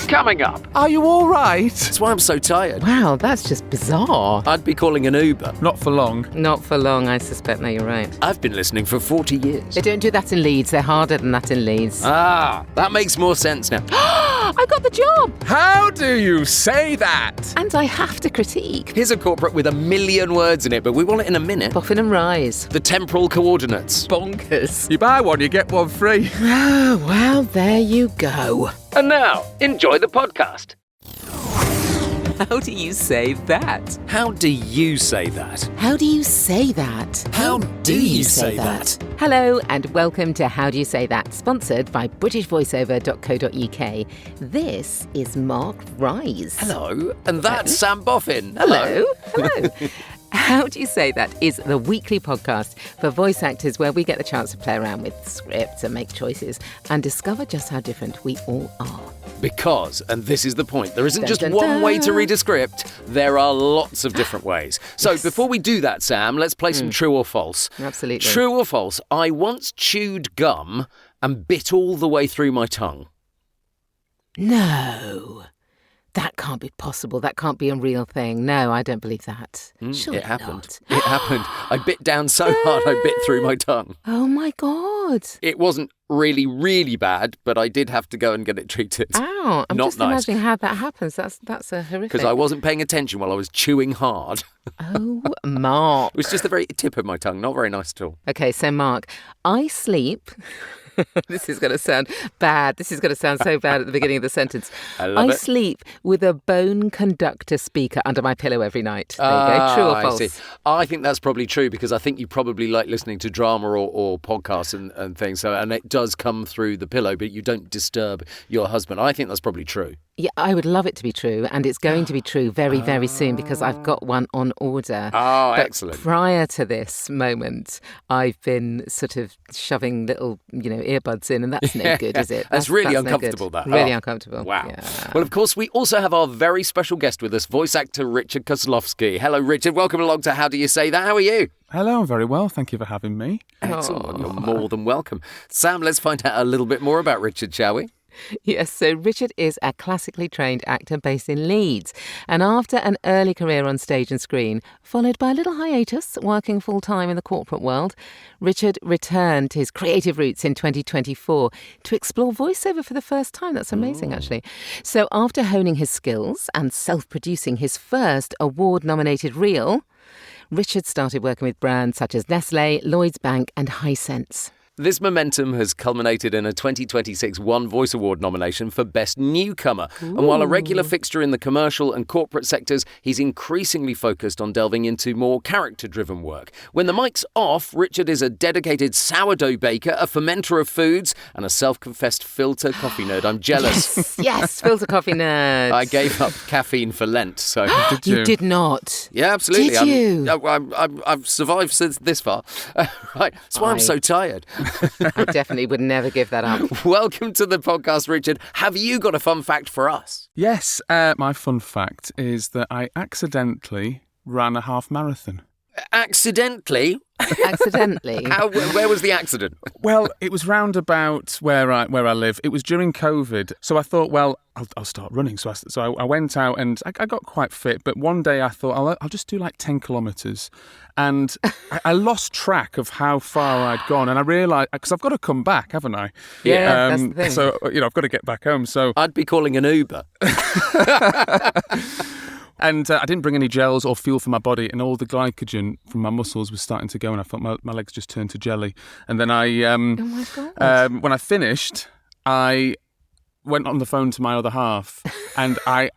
Coming up. Are you all right? That's why I'm so tired. Wow, that's just bizarre. I'd be calling an Uber. Not for long. Not for long, I suspect. No, you're right. I've been listening for 40 years. They don't do that in Leeds. They're harder than that in Leeds. Ah, that makes more sense now. I got the job! How do you say that? And I have to critique. Here's a corporate with 1 million words in it, but we want it in a minute. Boffin and Rise. The temporal coordinates. Bonkers. You buy one, you get one free. Oh, well, there you go. And now, enjoy the podcast. How do you say that? How do you say that? How do you say that? How do you say that? Hello and welcome to How Do You Say That, sponsored by BritishVoiceover.co.uk. This is Mark Rise. Hello, and that's Sam Boffin. Hello. How Do You Say That is the weekly podcast for voice actors where we get the chance to play around with scripts and make choices and discover just how different we all are. Because, and this is the point, there isn't Dun, just dun, one dun. way to read a script, there are lots of different ways. So Yes. before we do that, Sam, let's play some true or false. Absolutely. True or false, I once chewed gum and bit all the way through my tongue. No. That can't be possible. That can't be a real thing. No, I don't believe that. Surely It happened. not. It happened. I bit down so hard I bit through my tongue. Oh, my God. It wasn't really, really bad, but I did have to go and get it treated. Ow. I'm Not just nice. imagining how that happens. That's a horrific... Because I wasn't paying attention while I was chewing hard. Oh, Mark. It was just the very tip of my tongue. Not very nice at all. Okay, so Mark, I sleep... This is going to sound bad. This is going to sound so bad at the beginning of the sentence. I love it. sleep with a bone conductor speaker under my pillow every night. There you go. True or false? I see. I think that's probably true because I think you probably like listening to drama or podcasts and things. So, and it does come through the pillow, but you don't disturb your husband. I think that's probably true. Yeah, I would love it to be true, and it's going to be true very, very soon because I've got one on order. Oh, But excellent. prior to this moment, I've been sort of shoving little, earbuds in, and that's no good, is it? That's really no good. uncomfortable, that. Really Oh, uncomfortable. Wow. Yeah. Well, of course, we also have our very special guest with us, voice actor Richard Koslowsky. Hello, Richard. Welcome along to How Do You Say That? How are you? Hello, I'm very well. Thank you for having me. Excellent. You're more than welcome. Sam, let's find out a little bit more about Richard, shall we? Yes, so Richard is a classically trained actor based in Leeds. And after an early career on stage and screen, followed by a little hiatus working full-time in the corporate world, Richard returned to his creative roots in 2024 to explore voiceover for the first time. That's amazing, actually. So after honing his skills and self-producing his first award-nominated reel, Richard started working with brands such as Nestlé, Lloyds Bank and Hisense. This momentum has culminated in a 2026 One Voice Award nomination for Best Newcomer. And while a regular fixture in the commercial and corporate sectors, he's increasingly focused on delving into more character-driven work. When the mic's off, Richard is a dedicated sourdough baker, a fermenter of foods, and a self-confessed filter coffee nerd. I'm jealous. Yes, filter coffee nerd. I gave up caffeine for Lent, so... Did You did not. Yeah, absolutely. Did you? I've survived since this far. Right, that's why I'm so tired. I definitely would never give that up. Welcome to the podcast, Richard. Have you got a fun fact for us? Yes, my fun fact is that I accidentally ran a half marathon. Accidentally? Accidentally. Where was the accident? Well, it was round about where I live. It was during COVID, so I thought, well, I'll start running. So I went out and I got quite fit. But one day I thought I'll just do like 10 kilometres, and I lost track of how far I'd gone, and I realised because I've got to come back, haven't I? Yeah, that's the thing. So I've got to get back home. So I'd be calling an Uber. And I didn't bring any gels or fuel for my body, and all the glycogen from my muscles was starting to go, and I thought my legs just turned to jelly. And then Oh my God. when I finished, I went on the phone to my other half, and I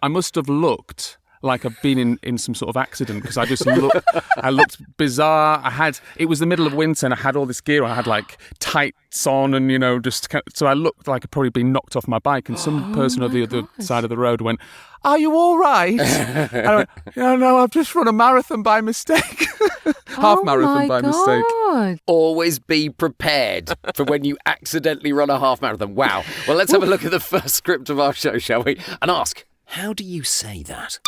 must have looked like I've been in some sort of accident because I looked bizarre. It was the middle of winter and I had all this gear on. I had like tights on and, so I looked like I'd probably been knocked off my bike, and some person on the other side of the road went, "Are you all right?" And I went, "No, I've just run a marathon by mistake." Half marathon by mistake. God. Always be prepared for when you accidentally run a half marathon. Wow. Well, let's have a look at the first script of our show, shall we? And ask, how do you say that?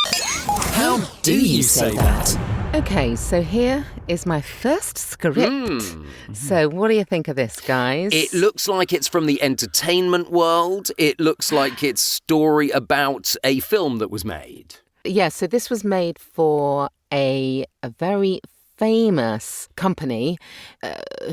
How do you say that? Okay, so here is my first script. So what do you think of this, guys? It looks like it's from the entertainment world. It looks like it's a story about a film that was made. Yeah, so this was made for a very famous company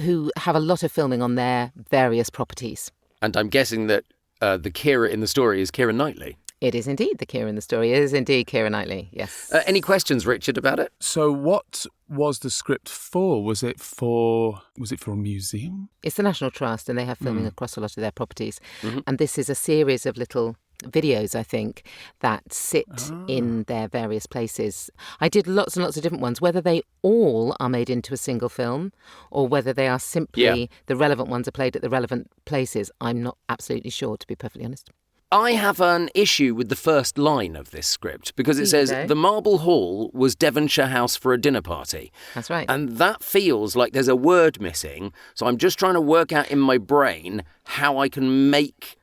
who have a lot of filming on their various properties. And I'm guessing that the Keira in the story is Keira Knightley. It is indeed the Keira in the story. It is indeed Keira Knightley, yes. Any questions, Richard, about it? So what was the script for? Was it for a museum? It's the National Trust, and they have filming across a lot of their properties. And this is a series of little videos, I think, that sit in their various places. I did lots and lots of different ones, whether they all are made into a single film or whether they are simply the relevant ones are played at the relevant places. I'm not absolutely sure, to be perfectly honest. I have an issue with the first line of this script because it says, the Marble Hall was Devonshire House for a dinner party. That's right. And that feels like there's a word missing. So I'm just trying to work out in my brain how I can make...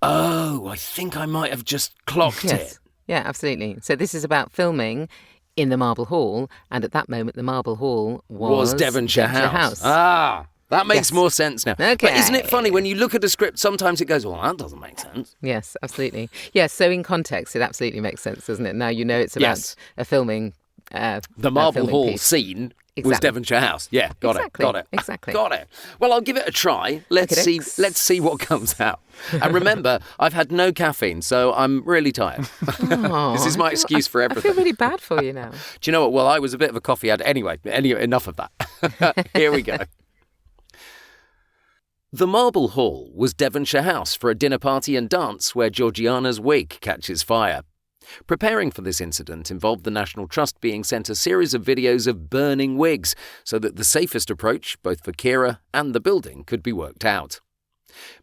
Oh, I think I might have just clocked it. Yeah, absolutely. So this is about filming in the Marble Hall. And at that moment, the Marble Hall was Devonshire House. Ah, that makes more sense now. Okay. But isn't it funny, when you look at a script, sometimes it goes, well, that doesn't make sense. Yes, absolutely. Yes, so in context, it absolutely makes sense, doesn't it? Now you know it's about a filming the Marble Hall piece. Scene was Devonshire House. Yeah, got it. Exactly. Got it. Well, I'll give it a try. Let's see what comes out. And remember, I've had no caffeine, so I'm really tired. This is my excuse for everything. I feel really bad for you now. Do you know what? Well, I was a bit of a coffee addict. Anyway, enough of that. Here we go. The Marble Hall was Devonshire House for a dinner party and dance where Georgiana's wig catches fire. Preparing for this incident involved the National Trust being sent a series of videos of burning wigs so that the safest approach, both for Keira and the building, could be worked out.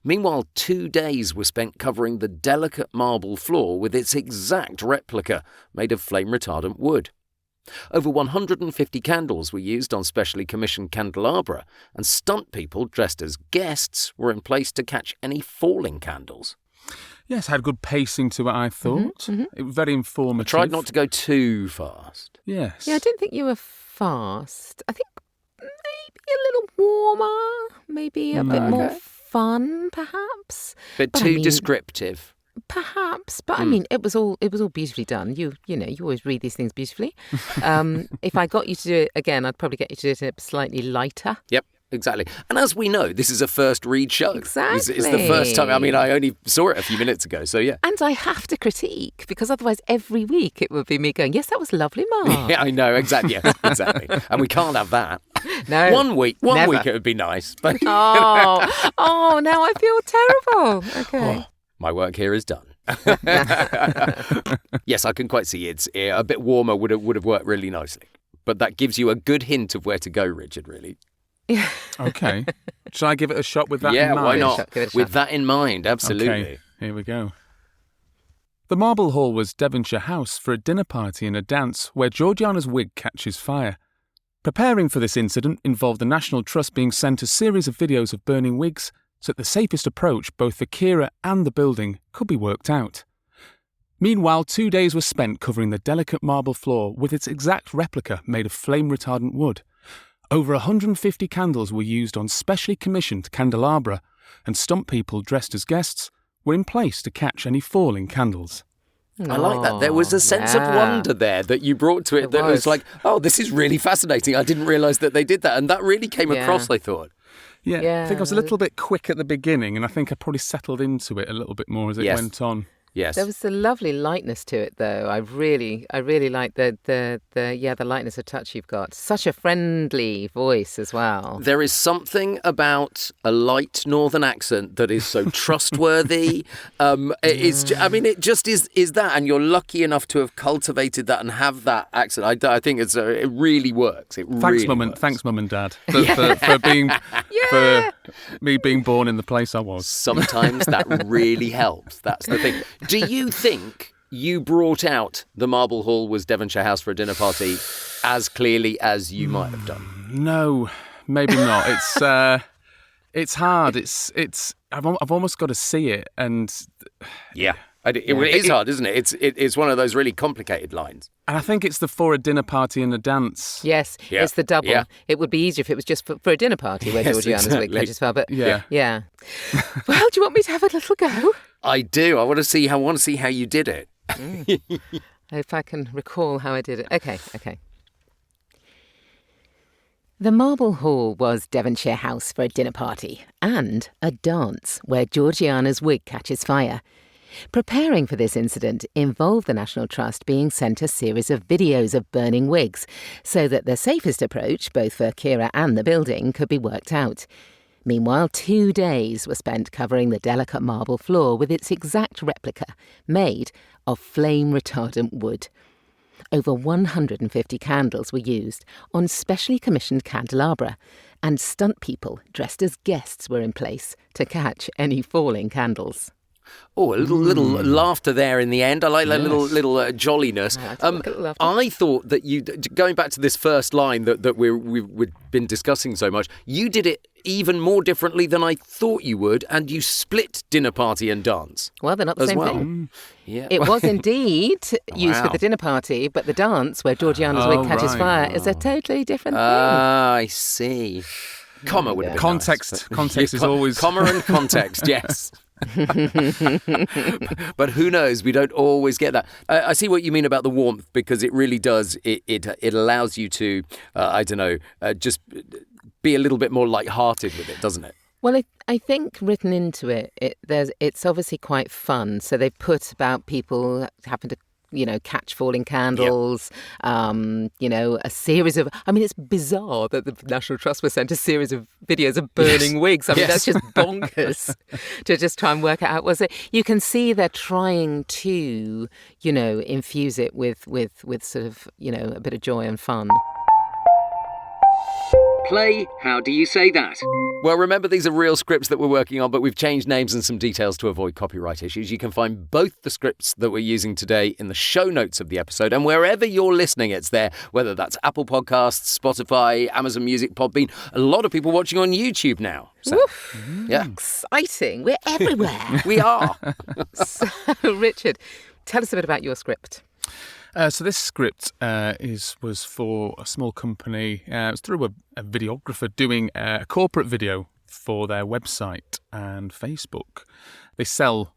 Meanwhile, 2 days were spent covering the delicate marble floor with its exact replica, made of flame-retardant wood. Over 150 candles were used on specially commissioned candelabra, and stunt people dressed as guests were in place to catch any falling candles. Yes, had good pacing to it, I thought. It was very informative. I tried not to go too fast. Yes. Yeah, I didn't think you were fast. I think maybe a little warmer, maybe a bit more fun, perhaps. Bit too descriptive. Perhaps, but I mean, it was all beautifully done. You know, you always read these things beautifully. If I got you to do it again, I'd probably get you to do it slightly lighter. Yep, exactly. And as we know, this is a first read show. Exactly. It's the first time. I mean, I only saw it a few minutes ago, so yeah. And I have to critique, because otherwise every week it would be me going, yes, that was lovely, Mark. Yeah, I know, exactly. Yeah, exactly. And we can't have that. No. One week it would be nice. But oh, now I feel terrible. Okay. Oh, my work here is done. Yes, I can quite see it's a bit warmer would have worked really nicely. But that gives you a good hint of where to go, Richard, really. Yeah. Okay. Shall I give it a shot with that in mind? Yeah, why not? With that in mind, absolutely. Okay, here we go. The Marble Hall was Devonshire House for a dinner party and a dance where Georgiana's wig catches fire. Preparing for this incident involved the National Trust being sent a series of videos of burning wigs so that the safest approach, both for Keira and the building, could be worked out. Meanwhile, 2 days were spent covering the delicate marble floor with its exact replica made of flame-retardant wood. Over 150 candles were used on specially commissioned candelabra, and stunt people dressed as guests were in place to catch any falling candles. I like that. There was a sense of wonder there that you brought to it that was like, oh, this is really fascinating. I didn't realise that they did that. And that really came across, I thought. Yeah, I think I was a little bit quick at the beginning, and I think I probably settled into it a little bit more as it went on. Yes. There was a lovely lightness to it, though. I really like the lightness of touch you've got. Such a friendly voice as well. There is something about a light northern accent that is so trustworthy. It just is that, and you're lucky enough to have cultivated that and have that accent. I think it really works. Thanks, Mum and Dad, for me being born in the place I was. Sometimes that really helps. That's the thing. Do you think you brought out the Marble Hall was Devonshire House for a dinner party as clearly as you might have done? No, maybe not. It's hard. I've almost got to see it, and It is hard, isn't it? It's one of those really complicated lines. And I think it's the for a dinner party and a dance. Yes, Yeah. it's the double. Yeah. It would be easier if it was just for a dinner party where Yes, Georgiana's wig exactly. catches fire. But Yeah. yeah. Well, do you want me to have a little go? I do. I want to see how you did it. If I can recall how I did it. Okay. The Marble Hall was Devonshire House for a dinner party and a dance where Georgiana's wig catches fire. Preparing for this incident involved the National Trust being sent a series of videos of burning wigs so that the safest approach, both for Keira and the building, could be worked out. Meanwhile, 2 days were spent covering the delicate marble floor with its exact replica, made of flame-retardant wood. Over 150 candles were used on specially commissioned candelabra, and stunt people dressed as guests were in place to catch any falling candles. Oh, a little laughter there in the end. I like that little jolliness. I thought that you, going back to this first line that we've been discussing so much, you did it even more differently than I thought you would, and you split dinner party and dance. Well, they're not the as same well. thing. Yeah. It was indeed used for Wow. the dinner party, but the dance where Georgiana's wig catches right. fire is a totally different thing. I see. Comma would have been Context. nice. Context is always... Comma and context, yes. But who knows? We don't always get that. I see what you mean about the warmth, because it really does. It allows you to, just be a little bit more light-hearted with it, doesn't it? Well, I think written into it's obviously quite fun. So they've put about people having to, catch falling candles, a series of... I mean, it's bizarre that the National Trust was sent a series of videos of burning wigs. I mean, that's just bonkers to just try and work it out. Was it? You can see they're trying to, infuse it with sort of, a bit of joy and fun. Play, how do you say that? Well, remember, these are real scripts that we're working on, but we've changed names and some details to avoid copyright issues. You can find both the scripts that we're using today in the show notes of the episode, and wherever you're listening, it's there, whether that's Apple Podcasts, Spotify, Amazon Music, Podbean. A lot of people watching on YouTube now. So, yeah. Exciting. We're everywhere. We are. So, Richard, tell us a bit about your script. So this script was for a small company. It was through a videographer doing a corporate video for their website and Facebook. They sell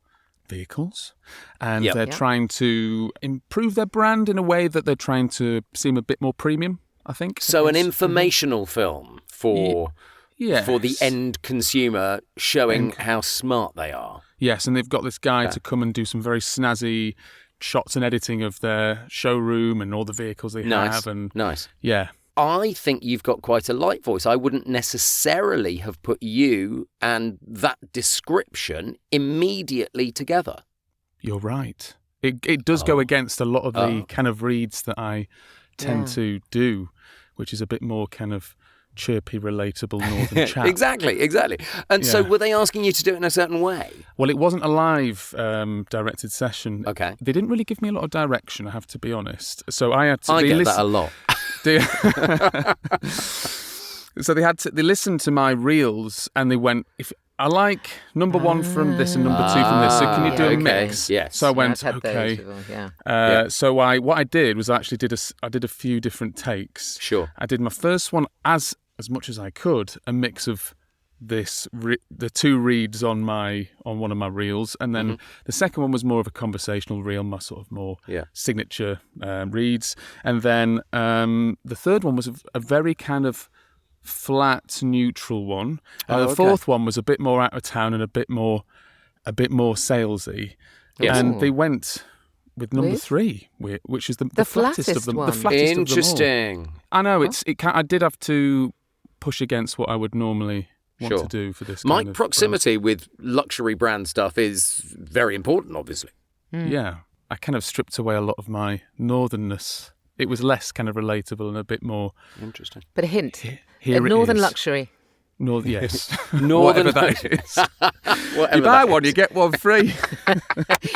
vehicles, and they're trying to improve their brand in a way that they're trying to seem a bit more premium, I think. So an informational film for the end consumer, showing how smart they are. Yes, and they've got this guy to come and do some very snazzy shots and editing of their showroom and all the vehicles they have. And Nice. Yeah. I think you've got quite a light voice. I wouldn't necessarily have put you and that description immediately together. You're right. It does go against a lot of the kind of reads that I tend to do, which is a bit more kind of chirpy, relatable northern chat. Exactly. And so were they asking you to do it in a certain way? Well, it wasn't a live directed session. Okay. They didn't really give me a lot of direction, I have to be honest. So I had to... I get that a lot. So they listened to my reels and they went, if I like number one from this and number two from this, so can you do a mix? Yes. So I went, I've had okay. those before, So what I did was actually I did a few different takes. Sure. I did my first one as much as I could, a mix of the two reads on one of my reels, and then the second one was more of a conversational reel, my sort of more signature reads, and then the third one was a very kind of flat, neutral one, and the fourth one was a bit more out of town and a bit more salesy, and they went with number 3, which is the flattest of them. one. The flattest Interesting. of them all. I know I did have to push against what I would normally want to do for this. My kind of proximity with luxury brand stuff is very important, obviously. Yeah, I kind of stripped away a lot of my northernness. It was less kind of relatable and a bit more Interesting. But a hint. Here it Northern is. luxury. Yes. Northern Whatever that is. Whatever You buy that one, is. you get one free.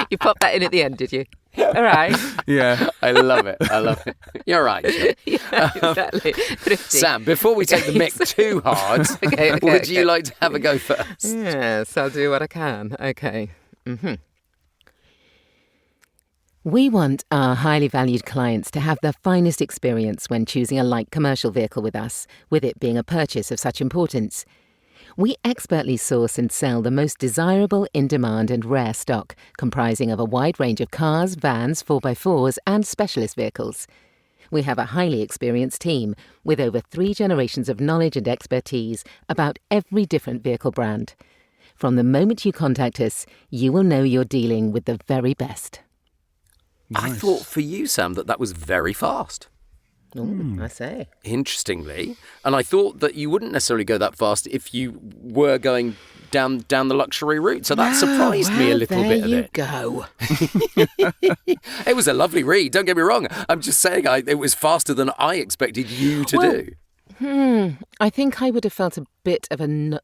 You popped that in at the end, did you? All right. Yeah. I love it. You're right. Jill. Yeah, exactly. Thrifty. Sam, before we take the mic too hard, Okay, would you like to have a go first? Yes, I'll do what I can. Okay. We want our highly valued clients to have the finest experience when choosing a light commercial vehicle with us, with it being a purchase of such importance. We expertly source and sell the most desirable, in-demand and rare stock, comprising of a wide range of cars, vans, 4x4s and specialist vehicles. We have a highly experienced team with over 3 generations of knowledge and expertise about every different vehicle brand. From the moment you contact us, you will know you're dealing with the very best. I Nice. thought for you, Sam, that was very fast. I say. Interestingly. And I thought that you wouldn't necessarily go that fast if you were going down the luxury route. So that surprised me a little bit of it. There you go. It was a lovely read, don't get me wrong. I'm just saying it was faster than I expected you to do. I think I would have felt a bit of an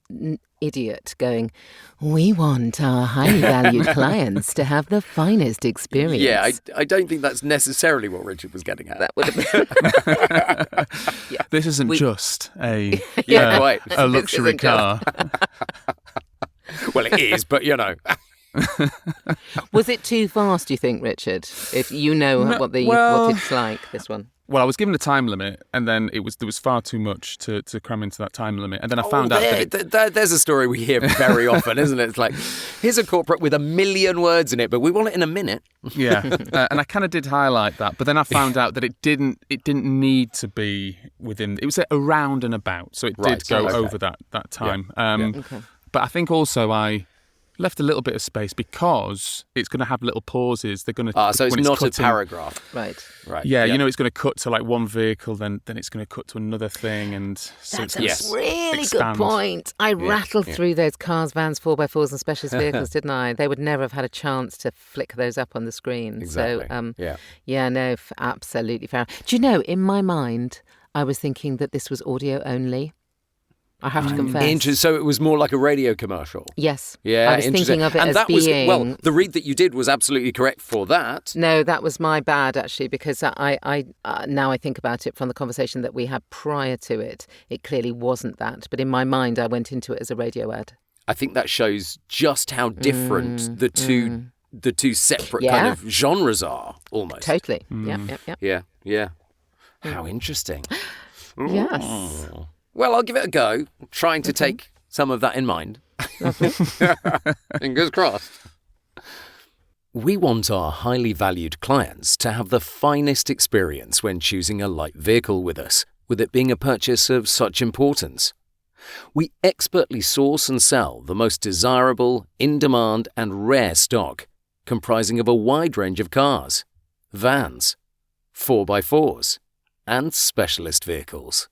idiot going, we want our highly valued clients to have the finest experience. Yeah, I don't think that's necessarily what Richard was getting at. That would have been... Yeah. This isn't just a Quite. a luxury isn't just- car. Well, it is, but Was it too fast, do you think, Richard? If you know what it's like, this one. Well, I was given a time limit, and then there was far too much to cram into that time limit, and then I found out that there's a story we hear very often, isn't it? It's like, here's a corporate with 1 million words in it, but we want it in a minute. yeah, and I kind of did highlight that, but then I found out that it didn't need to be within. It was around and about, so it did go over that time. Okay. But I think also I left a little bit of space because it's going to have little pauses. They're going to. So it's not a paragraph. Right. Yeah, you know, it's going to cut to like one vehicle, then it's going to cut to another thing, and so That's it's a really expand. good point. I rattled through those cars, vans, 4x4s and specialist vehicles, didn't I? They would never have had a chance to flick those up on the screen. Exactly. So, absolutely fair. Do you know, in my mind, I was thinking that this was audio only. I have to confess. So it was more like a radio commercial. Yes. Yeah, I was thinking of it and as that being... was the read that you did was absolutely correct for that. No, that was my bad, actually, because I now I think about it from the conversation that we had prior to it, it clearly wasn't that. But in my mind, I went into it as a radio ad. I think that shows just how different the two separate kind of genres are, almost. Totally. Yep. Yeah. How interesting. Yes. Well, I'll give it a go, trying to take some of that in mind. Fingers crossed. We want our highly valued clients to have the finest experience when choosing a light vehicle with us, with it being a purchase of such importance. We expertly source and sell the most desirable, in-demand and rare stock, comprising of a wide range of cars, vans, 4x4s, and specialist vehicles.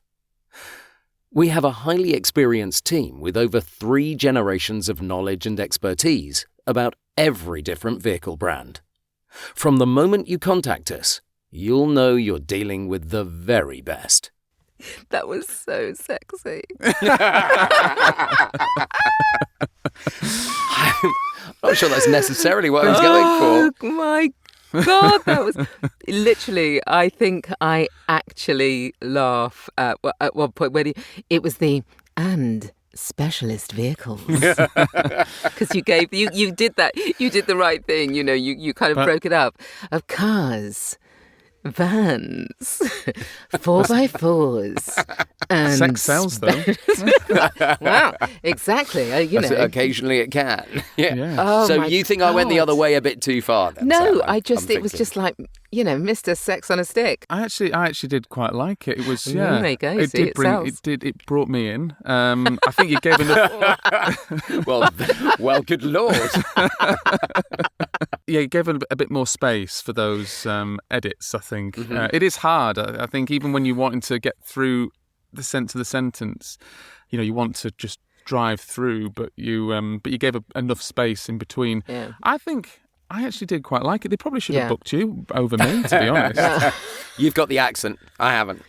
We have a highly experienced team with over 3 generations of knowledge and expertise about every different vehicle brand. From the moment you contact us, you'll know you're dealing with the very best. That was so sexy. I'm not sure that's necessarily what I was going for. Oh my God, that was literally, I think I actually laugh at one point when it was the and specialist vehicles. Because you did that, you did the right thing, you know, you kind of broke it up of cars, vans, 4x4s. And sex sells, though. Wow, exactly. Occasionally it can. Yeah. Oh, so my you think I went the God. it was a bit too far then? No, Sam? it was just like, you know, Mr. Sex on a Stick. I actually did quite like it. It was There you go. It brought me in. I think you gave enough. well, good Lord. Yeah, you gave a bit more space for those edits, I think. It is hard, I think, even when you're wanting to get through the sense of the sentence, you know, you want to just drive through, but you gave enough space in between. Yeah. I think I actually did quite like it. They probably should have booked you over me, to be honest. You've got the accent. I haven't.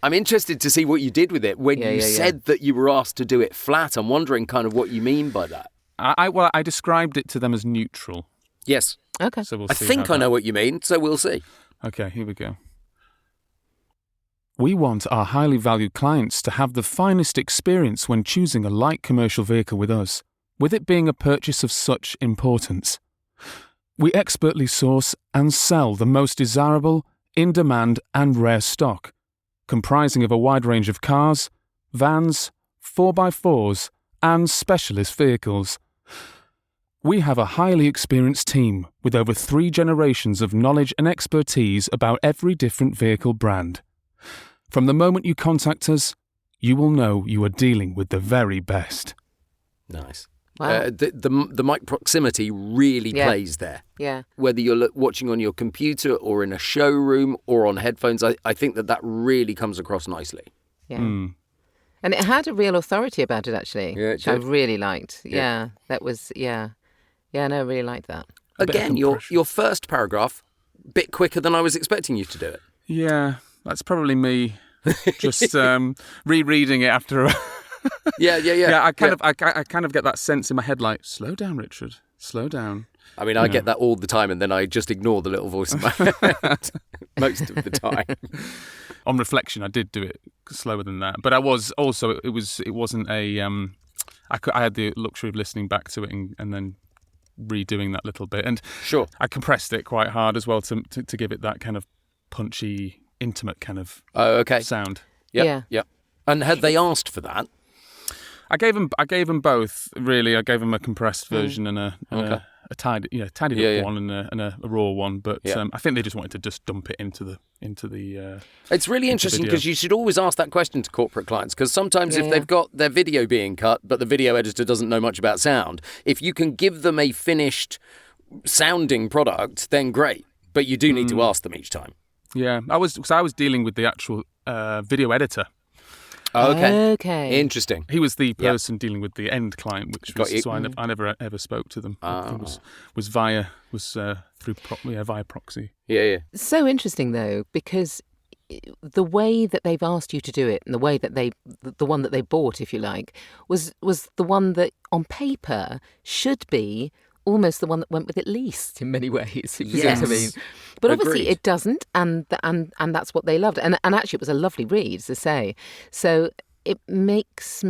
I'm interested to see what you did with it. When you said that you were asked to do it flat, I'm wondering kind of what you mean by that. I described it to them as neutral. Yes. Okay. So we'll I see think I know what you mean, so we'll see. Okay, here we go. We want our highly valued clients to have the finest experience when choosing a light commercial vehicle with us, with it being a purchase of such importance. We expertly source and sell the most desirable, in-demand and rare stock, comprising of a wide range of cars, vans, 4x4s and specialist vehicles. We have a highly experienced team with over 3 generations of knowledge and expertise about every different vehicle brand. From the moment you contact us, you will know you are dealing with the very best. Nice. Wow. The mic proximity really plays there. Yeah. Whether you're watching on your computer or in a showroom or on headphones, I think that really comes across nicely. Yeah. And it had a real authority about it, actually, Yeah, it which I did. really liked. Yeah. Yeah, that was, yeah. Yeah, no, I really liked that. Again, your first paragraph, bit quicker than I was expecting you to do it. Yeah, that's probably me just rereading it after a... Yeah. Yeah, I kind of get that sense in my head, like, slow down, Richard, slow down. I mean, I get that all the time, and then I just ignore the little voice in my head most of the time. On reflection, I did do it slower than that, but I was also it wasn't a I had the luxury of listening back to it and then redoing that little bit, and Sure. I compressed it quite hard as well to give it that kind of punchy, intimate kind of sound. Yeah. And had they asked for that? I gave them both. Really, I gave them a compressed version and a tidied up one and a raw one. But I think they just wanted to just dump it into the. It's really interesting because you should always ask that question to corporate clients, because sometimes if they've got their video being cut, but the video editor doesn't know much about sound, if you can give them a finished sounding product, then great. But you do need to ask them each time. Yeah, I was dealing with the actual video editor. Oh, okay. Okay. Interesting. He was the person dealing with the end client, which was so I never ever spoke to them. It was via proxy. Yeah. So interesting, though, because the way that they've asked you to do it and the way that the one that they bought, if you like, was the one that on paper should be almost the one that went with it least in many ways, if you see what I mean. But obviously it doesn't, and that's what they loved. And actually it was a lovely read, as I say. So it reminds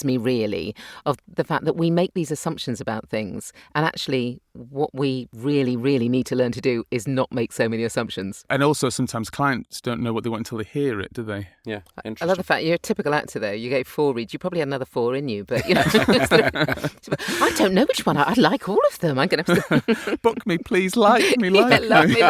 me really of the fact that we make these assumptions about things, and actually what we really, really need to learn to do is not make so many assumptions. And also sometimes clients don't know what they want until they hear it, do they? Yeah, interesting. I love the fact you're a typical actor, though. You gave 4 reads. You probably had another 4 in you, but you know, I don't know which one. I like all of them. I'm going to book me, please. Like me. Love me.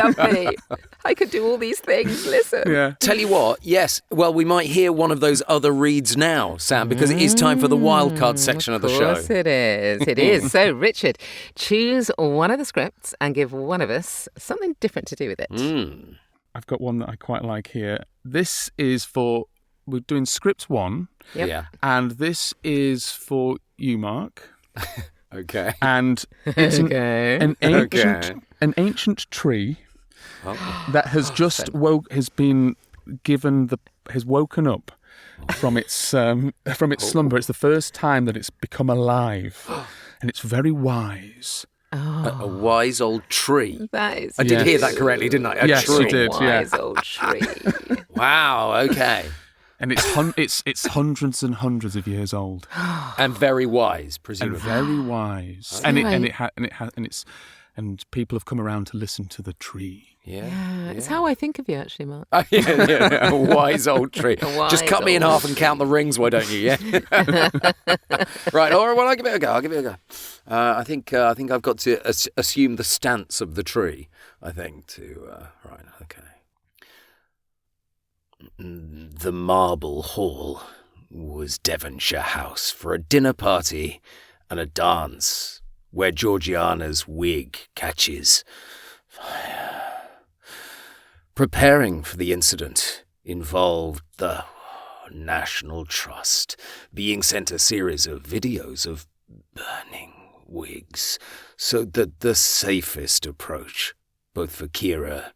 I could do all these things. Listen. Yeah. Tell you what. Yes. Well, we might hear one of those other reads now, Sam, because it is time for the wildcard section of the show. Of course it is. It is. So, Richard, choose one of the scripts and give one of us something different to do with it. I've got one that I quite like here. This is we're doing script 1. Yep. Yeah. And this is for you, Mark. Okay. And it's an ancient tree that has just has woken up from its slumber. It's the first time that it's become alive, and it's very wise. A wise old tree. That is. I did hear that correctly, didn't I? Yes, tree. you did. Wise old tree. Wow. Okay. And it's hundreds and hundreds of years old, And very wise, presumably. and very wise. And people have come around to listen to the tree. Yeah. It's how I think of you, actually, Mark. Yeah. A wise old tree. Just cut me in half and count the rings, why don't you? Yeah. Right. All right. Well, I'll give it a go. I think I've got to assume the stance of the tree. Right. Okay. The Marble Hall was Devonshire House for a dinner party and a dance where Georgiana's wig catches fire. Preparing for the incident involved the National Trust being sent a series of videos of burning wigs so that the safest approach, both for Keira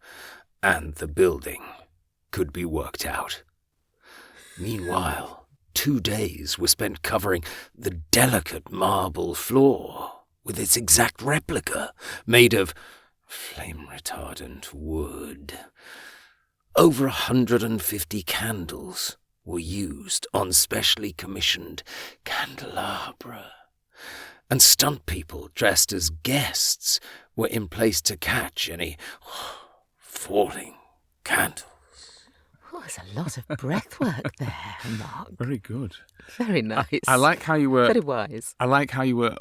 and the building, could be worked out. Meanwhile, 2 days were spent covering the delicate marble floor with its exact replica, made of flame-retardant wood. Over 150 candles were used on specially commissioned candelabra, And stunt people dressed as guests were in place to catch any falling candles. Oh, there's a lot of breath work there, Mark. Very good. Very nice. I like how you were... Very wise. I like how you were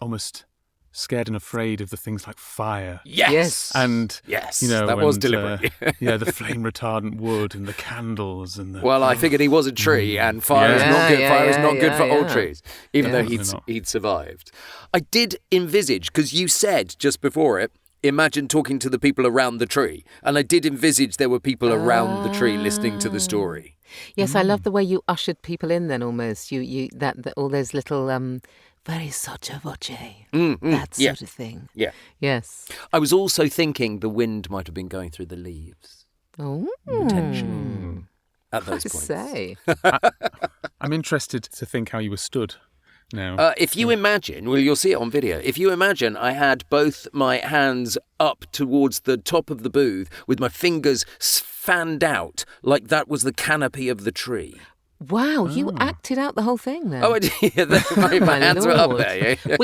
almost scared and afraid of the things like fire. Yes. And, yes, you know, that was deliberate. The flame-retardant wood and the candles and the... Well, I figured he was a tree, and fire is not good. Fire is not good for old trees, even though he'd survived. I did envisage, because you said just before it, imagine talking to the people around the tree, and I did envisage there were people around the tree listening to the story. Yes, I love the way you ushered people in. Then almost all those little very sotto voce, that sort of thing. Yeah. Yes. I was also thinking the wind might have been going through the leaves. Oh, potentially. At those points. Say. I'm interested to think how you were stood now. If you imagine, well, you'll see it on video. If you imagine I had both my hands up towards the top of the booth with my fingers fanned out like that was the canopy of the tree. Wow, you acted out the whole thing then. Oh, I did. My hands were up there. Yeah.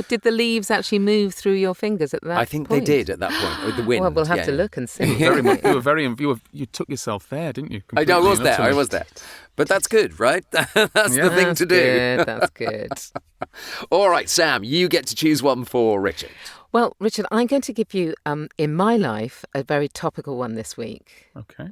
Did the leaves actually move through your fingers at that point? I think they did at that point with the wind. Well, we'll have to look and see. You took yourself there, didn't you? I was there. But that's good, right? That's the thing to do. That's good. All right, Sam, you get to choose one for Richard. Well, Richard, I'm going to give you, in my life, a very topical one this week. Okay.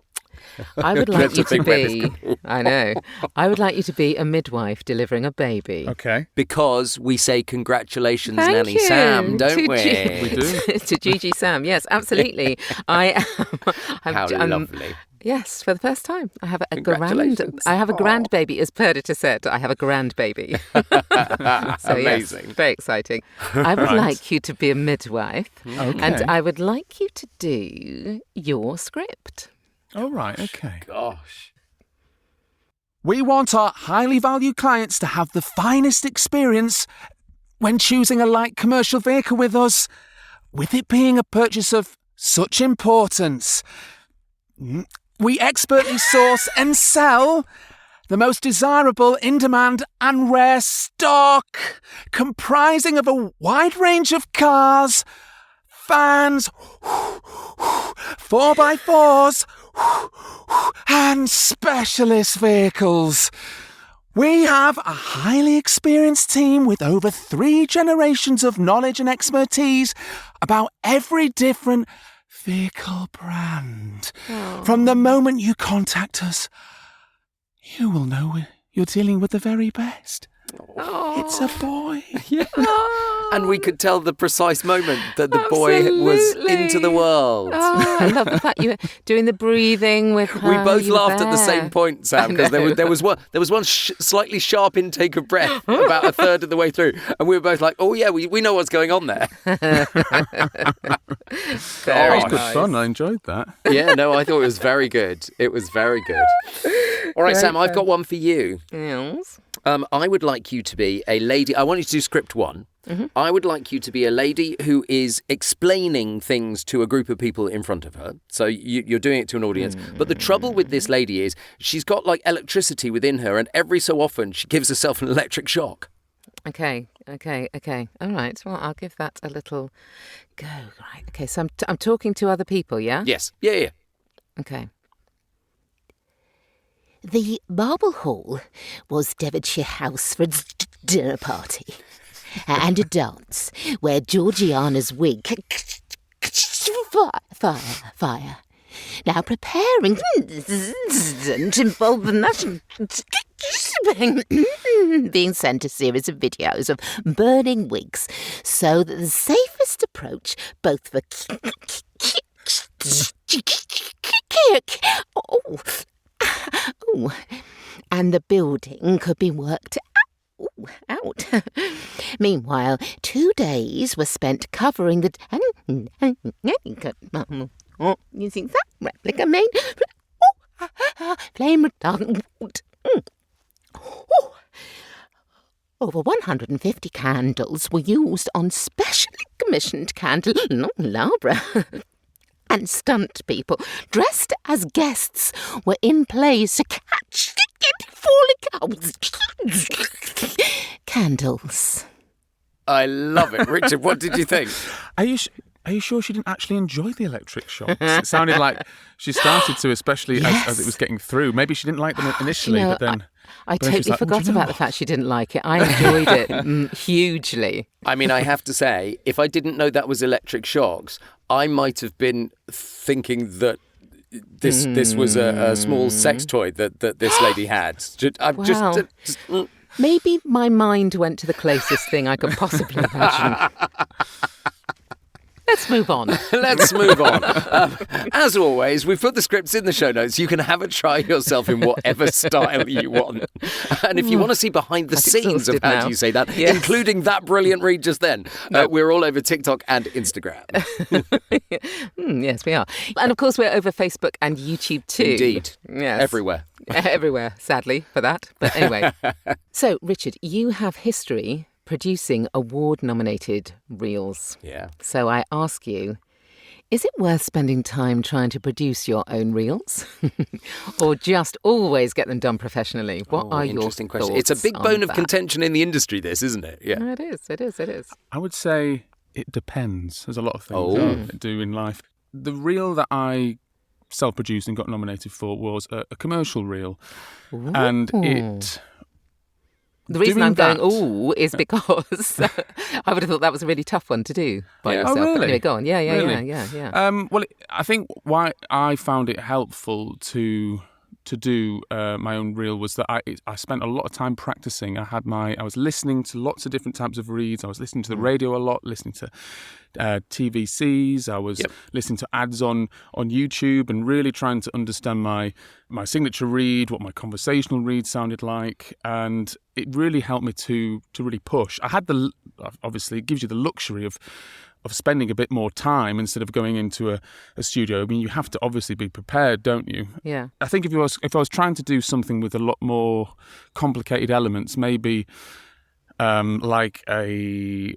I would like you to be... I know. I would like you to be a midwife delivering a baby. Okay. Because we say congratulations, Nanny Sam, don't we? We do. To Gigi Sam, yes, absolutely. I am... How lovely. Yes, for the first time. I have a Congratulations. grandbaby, as Perdita said. I have a grandbaby. So, amazing. Yes, very exciting. I would like you to be a midwife. Okay. And I would like you to do your script. All right, okay. Gosh. We want our highly valued clients to have the finest experience when choosing a light commercial vehicle with us, with it being a purchase of such importance. We expertly source and sell the most desirable, in-demand and rare stock, comprising of a wide range of cars, vans, 4x4s, and specialist vehicles. We have a highly experienced team with over 3 generations of knowledge and expertise about every different vehicle brand. From the moment you contact us, you will know you're dealing with the very best. It's a boy. And we could tell the precise moment that the boy was into the world. Oh, I love the fact you were doing the breathing with her. We both You were laughed at the there. same point, Sam, because there was one slightly sharp intake of breath about a third of the way through, and we were both like, "Oh yeah, we know what's going on there." That was good fun. I enjoyed that. Yeah, no, I thought it was very good. It was very good. All right, Sam, I've got one for you. Yes. I would like you to be a lady. I want you to do script 1. I would like you to be a lady who is explaining things to a group of people in front of her. So you're doing it to an audience. But the trouble with this lady is she's got like electricity within her, and every so often she gives herself an electric shock. Okay. All right. Well, I'll give that a little go. Right. Okay. So I'm talking to other people, yeah? Yes. Yeah. Okay. The Marble Hall was Devonshire House for a dinner party and a dance where Georgiana's wig fire. Now preparing to involve the national being sent a series of videos of burning wigs so that the safest approach both for and the building could be worked out. Meanwhile, 2 days were spent covering the using that replica made flame-retardant. Over 150 candles were used on specially commissioned candelabra. and stunt people, dressed as guests, were in plays to catch falling candles. I love it. Richard, what did you think? Are you sure she didn't actually enjoy the electric shocks? It sounded like she started to, especially as it was getting through. Maybe she didn't like them initially, but then... I totally forgot about the fact she didn't like it. I enjoyed it hugely. I mean, I have to say, if I didn't know that was electric shocks, I might have been thinking that this was a small sex toy that this lady had. Maybe my mind went to the closest thing I could possibly imagine. Let's move on. Let's move on. As always, we've put the scripts in the show notes. You can have a try yourself in whatever style you want. And if you want to see behind the scenes of how do you say that, including that brilliant read just then, we're all over TikTok and Instagram. Yes, we are. And of course, we're over Facebook and YouTube too. Indeed. Yes. Everywhere. Everywhere, sadly, for that. But anyway. So, Richard, you have history producing award-nominated reels. Yeah. So I ask you, is it worth spending time trying to produce your own reels? Or just always get them done professionally? What are your interesting question. thoughts It's a big bone of that? contention in the industry, this, isn't it? Yeah. It is. I would say it depends. There's a lot of things I do in life. The reel that I self-produced and got nominated for was a commercial reel. Ooh. And it... The reason I'm that- going, ooh, is because I would have thought that was a really tough one to do by Yeah. yourself. Oh, really? But anyway, go on. Yeah. Well, I think why I found it helpful to do my own reel was that I spent a lot of time practicing. I was listening to lots of different types of reads. I was listening to the radio a lot, listening to TVCs. I was listening to ads on YouTube and really trying to understand my signature read, what my conversational read sounded like, and it really helped me to really push. I had obviously it gives you the luxury of spending a bit more time instead of going into a studio. I mean, you have to obviously be prepared, don't you? Yeah. I think if I was trying to do something with a lot more complicated elements, maybe like a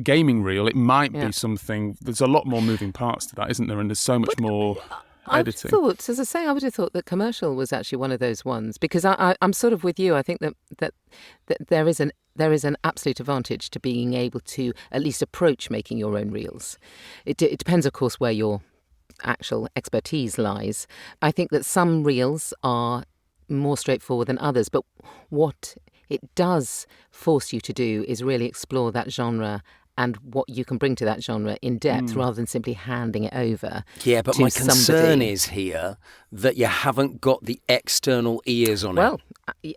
gaming reel, it might be something. There's a lot more moving parts to that, isn't there? And there's so much more editing. I would have thought that commercial was actually one of those ones, because I'm sort of with you. I think that there is an absolute advantage to being able to at least approach making your own reels. It depends, of course, where your actual expertise lies. I think that some reels are more straightforward than others, but what it does force you to do is really explore that genre and what you can bring to that genre in depth rather than simply handing it over. Yeah, but to my concern somebody. is here that you haven't got the external ears on it. Well,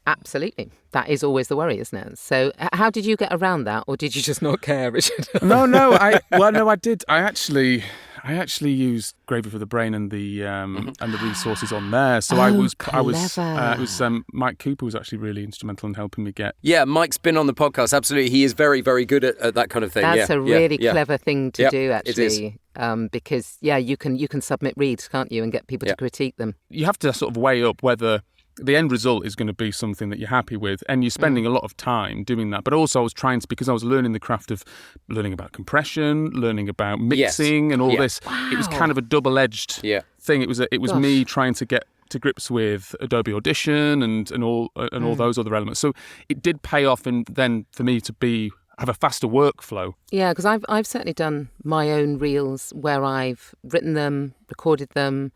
absolutely. That is always the worry, isn't it? So how did you get around that, or did you just not care, Richard? No, I did. I actually used Gravy for the Brain and the resources on there. So it was Mike Cooper was actually really instrumental in helping me get. Yeah, Mike's been on the podcast. Absolutely, he is very, very good at that kind of thing. That's a really clever thing to do, it is. actually, because you can submit reads, can't you, and get people to critique them. You have to sort of weigh up whether the end result is going to be something that you're happy with, and you're spending a lot of time doing that. But also I was trying to, because I was learning the craft of learning about compression, learning about mixing and all this. Wow. It was kind of a double-edged thing. It was me trying to get to grips with Adobe Audition and all those other elements. So it did pay off, and then for me to have a faster workflow. Yeah, because I've certainly done my own reels where I've written them, recorded them,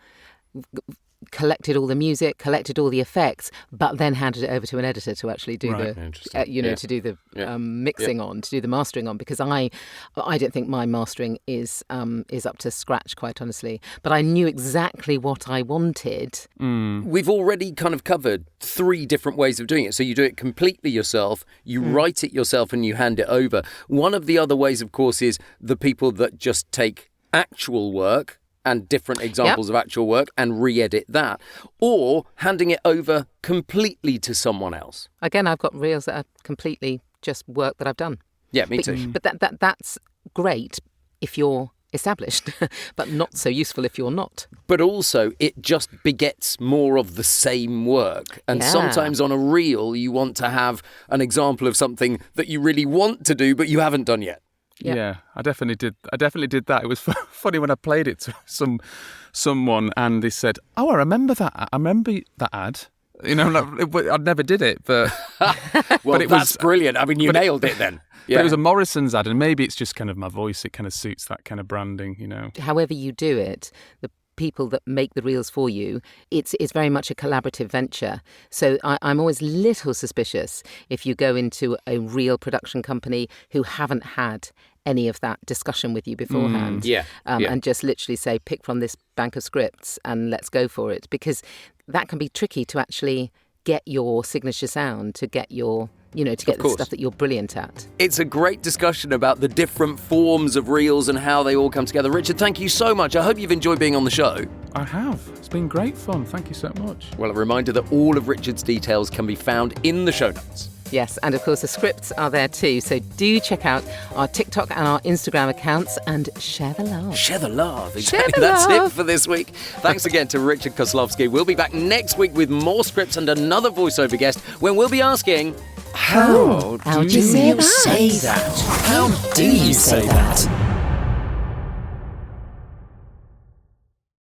collected all the music, collected all the effects, but then handed it over to an editor to actually do to do the mixing on, to do the mastering on, because I don't think my mastering is up to scratch, quite honestly. But I knew exactly what I wanted. We've already kind of covered 3 different ways of doing it. So you do it completely yourself, you write it yourself, and you hand it over. One of the other ways, of course, is the people that just take actual work and different examples of actual work and re-edit that, or handing it over completely to someone else. Again, I've got reels that are completely just work that I've done. Yeah, me too. But that's great if you're established, but not so useful if you're not. But also, it just begets more of the same work. And sometimes on a reel, you want to have an example of something that you really want to do, but you haven't done yet. Yeah, I definitely did that. It was funny when I played it to someone and they said, "Oh, I remember that. I remember that ad." You know, I never did it, but well, it that's brilliant. I mean, you nailed it then. Yeah. But it was a Morrison's ad, and maybe it's just kind of my voice. It kind of suits that kind of branding, you know. However you do it, the people that make the reels for you, it's very much a collaborative venture. So I'm always a little suspicious if you go into a real production company who haven't had any of that discussion with you beforehand. And just literally say, pick from this bank of scripts and let's go for it. Because that can be tricky to actually get your signature sound, to get your... to get the stuff that you're brilliant at. It's a great discussion about the different forms of reels and how they all come together. Richard, thank you so much. I hope you've enjoyed being on the show. I have. It's been great fun. Thank you so much. Well, a reminder that all of Richard's details can be found in the show notes. Yes, and of course the scripts are there too. So do check out our TikTok and our Instagram accounts and share the love. Share the love. Exactly. That's it for this week. Thanks again to Richard Koslowsky. We'll be back next week with more scripts and another voiceover guest when we'll be asking... How do you say that? How do you say that?